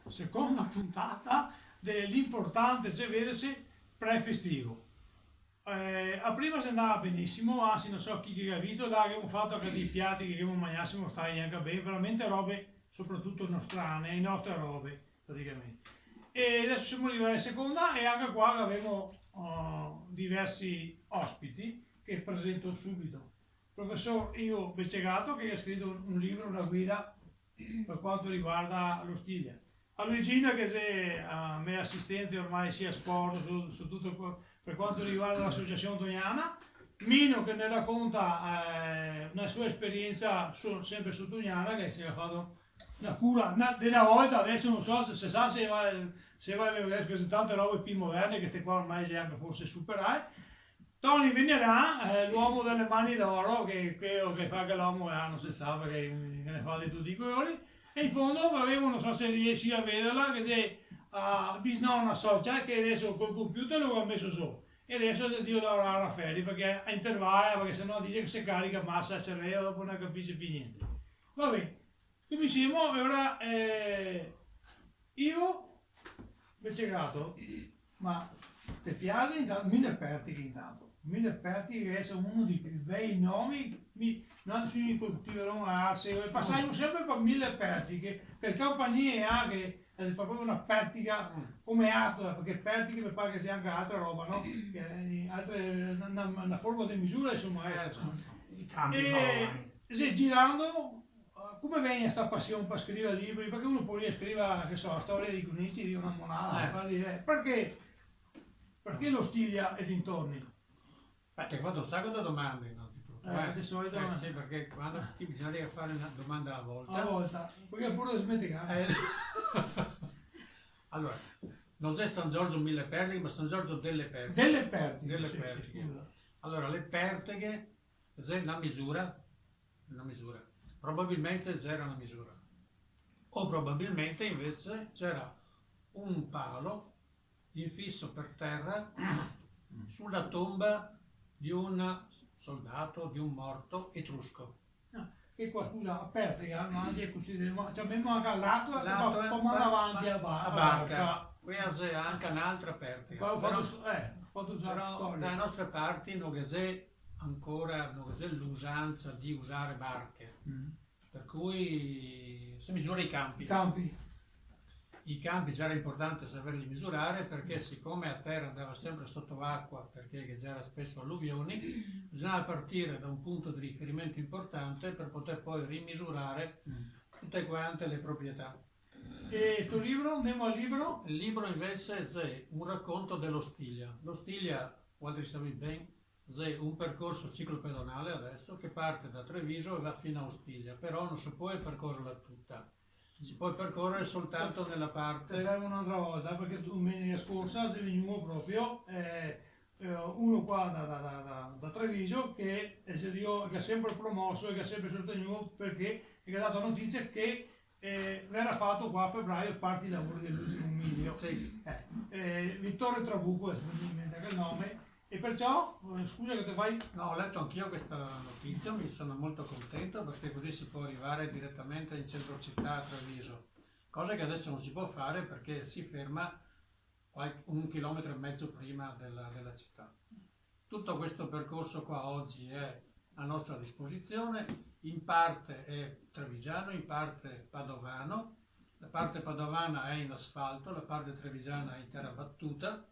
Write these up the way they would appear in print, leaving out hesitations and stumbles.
seconda puntata dell'importante, cioè vedersi pre-festivo. A prima si andava benissimo, anzi non so chi che ha visto, là abbiamo fatto anche dei piatti che abbiamo mangiassimo, stai anche bene, veramente robe, soprattutto nostrane, nostre robe praticamente. E adesso siamo arrivati alla seconda e anche qua avevo diversi ospiti che presento subito. Il professor Ivo Beccegato che ha scritto un libro, una guida per quanto riguarda lo stile. A Luigina che è mia assistente ormai sia sport, su tutto per quanto riguarda l'associazione Tognana. Mino che ne racconta una sua esperienza sempre su Tognana, che si è fatto una cura della volta, adesso non so se sa se va a vedere queste tante robe più moderne che ste qua ormai già anche forse superai. Tony Vignerà, l'uomo delle mani d'oro, che fa che l'uomo non si sa perché ne fa di tutti i colori. E in fondo avevo, non so se riesci a vederla, che c'è bisnonna social che adesso col computer lo ha messo su. E adesso Dio lavorare a ferri perché a intervallo, perché sennò dice che si carica massa a cervello, dopo non capisce più niente. Va bene, cominciamo e ora io Beccegato, ma ti piace intanto Milleperti intanto. Milleperti che è uno dei più bei nomi, non si coltivano a seguire, passiamo sempre per Milleperti, che per compagnie ha che fa proprio una pertica come altro, perché pertiche mi pare che sia anche altra roba, no? Una forma di misura insomma è. I campi E girando, come viene questa passione per scrivere libri? Perché uno poi scrive, che so, la storia di Cunici, di una monada, perché lo Stiglia e dintorni? Ti ho fatto un sacco di domande innanzitutto. Di solito sì, perché quando ti bisogna fare una domanda alla volta. Alla volta, perché pure smeticare. Allora, non è San Giorgio Mille Pertiche, ma San Giorgio delle Pertiche. Delle Pertiche. Delle sì, Pertiche. Sì, allora, le Pertiche, è una misura, probabilmente c'era una misura. O probabilmente invece c'era un palo infisso per terra sulla tomba di un soldato, di un morto etrusco. E qua scusa, aperte che hanno anche così, cioè abbiamo anche all'atto e poi avanti a barca. Qui c'è anche un'altra aperta. Però dalle nostre parti non c'è ancora l'usanza di usare barche. Per cui si misura i campi. I campi già era importante saperli misurare perché siccome a terra andava sempre sotto acqua perché c'era spesso alluvioni, bisognava partire da un punto di riferimento importante per poter poi rimisurare tutte quante le proprietà. E il tuo libro? Andiamo al libro? Il libro invece è un racconto dello Stiglia. Lo Stiglia, quando sapete bene, è un percorso ciclopedonale adesso che parte da Treviso e va fino a Ostiglia, però non si può percorrerla tutta. Si può percorrere soltanto nella parte. Faremo un'altra volta perché domenica scorsa si veniva proprio uno qua da Treviso che ha sempre promosso e che ha sempre sostenuto perché ha dato notizia che verrà fatto qua a febbraio parte dei lavori dell'ultimo miglio. Sì. Vittorio Trabucco è anche il nome. E perciò, scusa che ti fai? No, ho letto anch'io questa notizia, mi sono molto contento perché così si può arrivare direttamente in centro città a Treviso, cosa che adesso non si può fare perché si ferma 1,5 chilometri prima della città. Tutto questo percorso qua oggi è a nostra disposizione, in parte è trevigiano, in parte padovano, la parte padovana è in asfalto, la parte trevigiana è in terra battuta.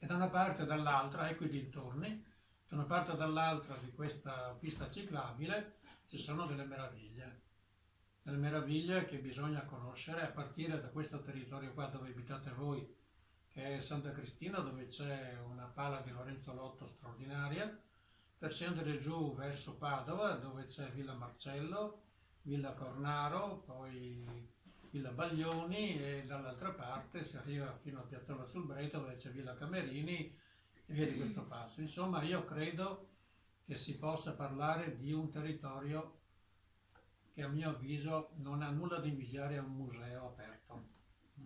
E da una parte e dall'altra, ecco i dintorni, da una parte e dall'altra di questa pista ciclabile ci sono delle meraviglie che bisogna conoscere a partire da questo territorio qua dove abitate voi, che è Santa Cristina, dove c'è una pala di Lorenzo Lotto straordinaria, per scendere giù verso Padova, dove c'è Villa Marcello, Villa Cornaro, poi Villa Baglioni e dall'altra parte si arriva fino a Piazzola sul Breto dove c'è Villa Camerini e via di questo passo. Insomma, io credo che si possa parlare di un territorio che a mio avviso non ha nulla da invidiare a un museo aperto.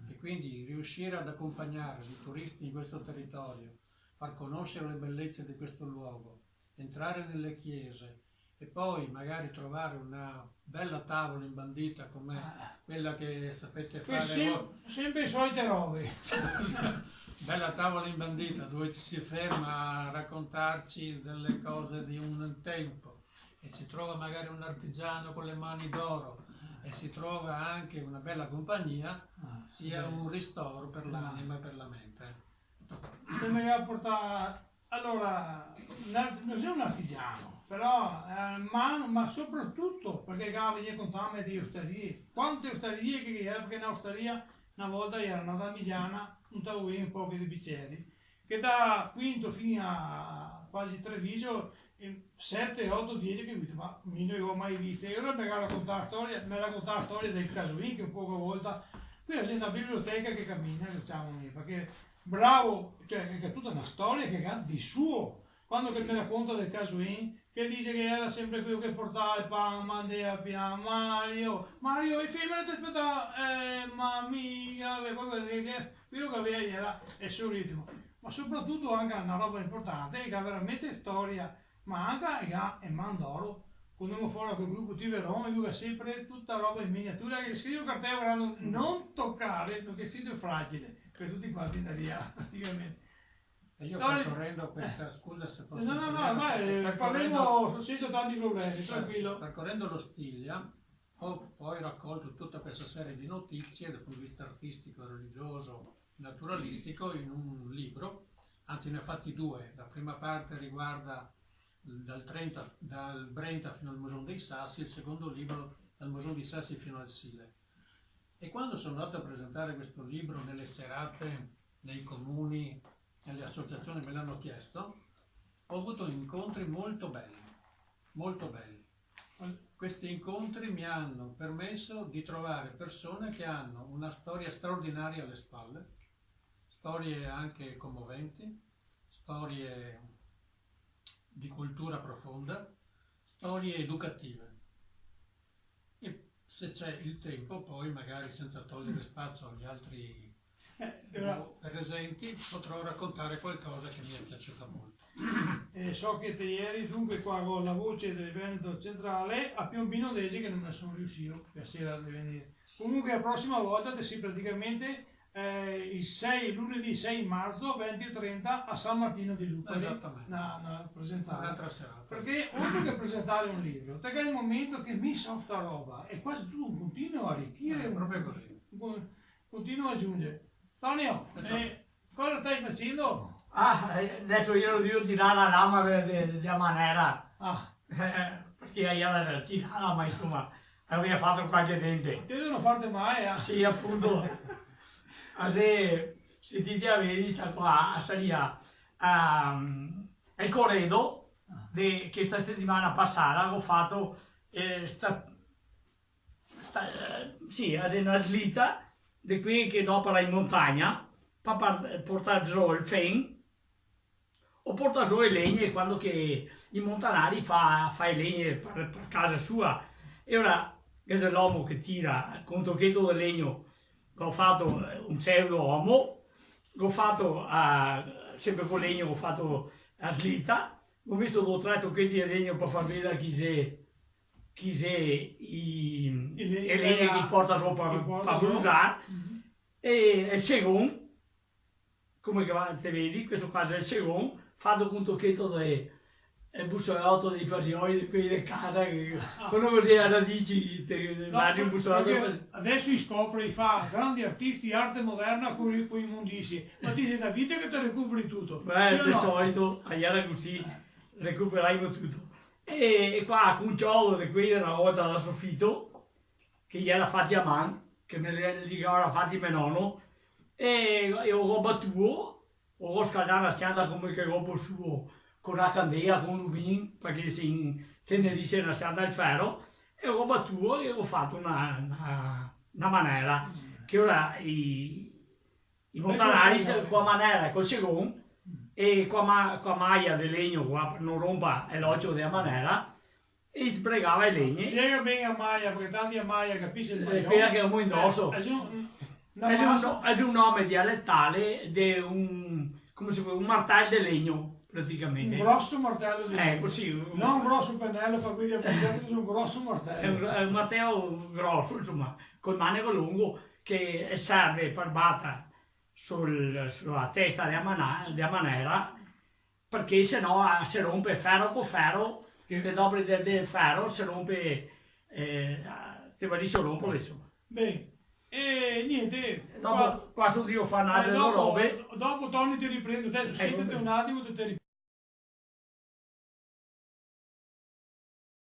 E quindi riuscire ad accompagnare i turisti in questo territorio, far conoscere le bellezze di questo luogo, entrare nelle chiese e poi magari trovare una bella tavola imbandita come quella che sapete fare voi. Sempre le solite robe. Bella tavola imbandita dove ci si ferma a raccontarci delle cose di un tempo e si trova magari un artigiano con le mani d'oro e si trova anche una bella compagnia, sia un ristoro per l'anima e per la mente. Allora, non è un artigiano, però ma soprattutto perché venire con te di osterie. Quante osterie che era, perché in osteria una volta era una damigiana, un tavolino, un po' di bicchieri, che da quinto fino a quasi Treviso, 7, 8, 10 che ma non ne ho mai viste. E ora mi raccontare la storia del Casuin, che un poco volta qui c'è una biblioteca che cammina, diciamo, perché bravo, cioè che è tutta una storia che ha di suo. Quando che mi racconta del Casuin, che dice che era sempre quello che portava il pan, mandava piano, Mario, e femmine ti aspettava, ma mica, quello che aveva era il suo ritmo. Ma soprattutto anche una roba importante, che ha veramente storia, ma anche è Mandoro. Quando andiamo fuori quel gruppo Tiveron, io ho sempre tutta roba in miniatura, che scrivo in cartella, non toccare, perché è scritto fragile, per tutti quanti da via, praticamente. E io percorrendo questa, scusa se posso... parliamo senza tanti problemi, tranquillo. Percorrendo lo Stiglia, ho poi raccolto tutta questa serie di notizie dal punto di vista artistico, religioso, naturalistico in un libro, anzi ne ho fatti due. La prima parte riguarda dal Brenta fino al Moson dei Sassi, il secondo libro dal Moson dei Sassi fino al Sile. E quando sono andato a presentare questo libro nelle serate, nei comuni, nelle associazioni me l'hanno chiesto, ho avuto incontri molto belli, molto belli. Questi incontri mi hanno permesso di trovare persone che hanno una storia straordinaria alle spalle, storie anche commoventi, storie di cultura profonda, storie educative. E se c'è il tempo, poi magari senza togliere spazio agli altri presenti, potrò raccontare qualcosa che mi è piaciuta molto. So che ieri dunque qua con la voce del Veneto centrale a Piombino Desi che non me ne sono riuscito per sera di venire. Comunque la prossima volta si praticamente lunedì 6 marzo 20:30 a San Martino di Lucca. Esattamente. Presentare. Un'altra serata. Perché oltre che presentare un libro, perché è il momento che mi so sta roba e quasi tu continui a arricchire. Proprio così. Continuo a aggiungere. Tonio, cosa stai facendo? Adesso io devo tirare la lama di Manera. Perché io la tirata, ma insomma, aveva fatto qualche dente. Te non fate mai, Sì, appunto. Se ti avete sta qua a salire il corredo che questa settimana passata ho fatto una slitta di qui che dopo la in montagna per portare giù il fen o porta giù le legne quando che i montanari fa le legne per casa sua. E ora questo è l'uomo che tira con un tocchetto di legno. Ho fatto un pseudo uomo, l'ho fatto sempre con legno, ho fatto a slitta, ho messo 2 o 3 tocchetti di legno per far vedere chi c'è i legni che porta sopra per bruciare. E il secondo, come te vedi, questo qua è il secondo, fatto con un tocchetto di bussolotto dei fasioli di quelli di casa che quando così a radici immagini un bussolotto. Adesso scopri, fa grandi artisti, arte moderna con i immondizi, ma ti sei da vita che te recuperi tutto. Beh, di solito, era così, recuperavo tutto. E qua con un ciolo di quelli una volta da soffitto, che gli era fatti a mano, che me li aveva fatti mio nonno, e ho battuto, ho scaldato la stanza come che ho suo, con la candela, con l'uvin, perché se in Tenerife era stata al ferro, e ho battuto e ho fatto una maniera, che ora i montanari con la maniera col secondo, e con la maglia di legno qua, non rompa l'occhio della maniera, e sbregava i legni. Spiega bene a Maia, perché tanti a Maia capisce il maglione. Quella che è un indosso. È un nome dialettale di un martello di legno. praticamente. Un grosso martello di legno. Così. Non un grosso pennello per guida è un grosso È martello. un martello grosso, insomma, col manico lungo che serve per battere sulla testa della maniera, perché sennò si rompe ferro con ferro, che se dopo del ferro si rompe, ti va di si rompono, insomma. Bene, e niente, Dopo, qua su Dio fa delle dopo, robe. dopo Tony ti riprendo, adesso siediti un attimo e ti riprendo.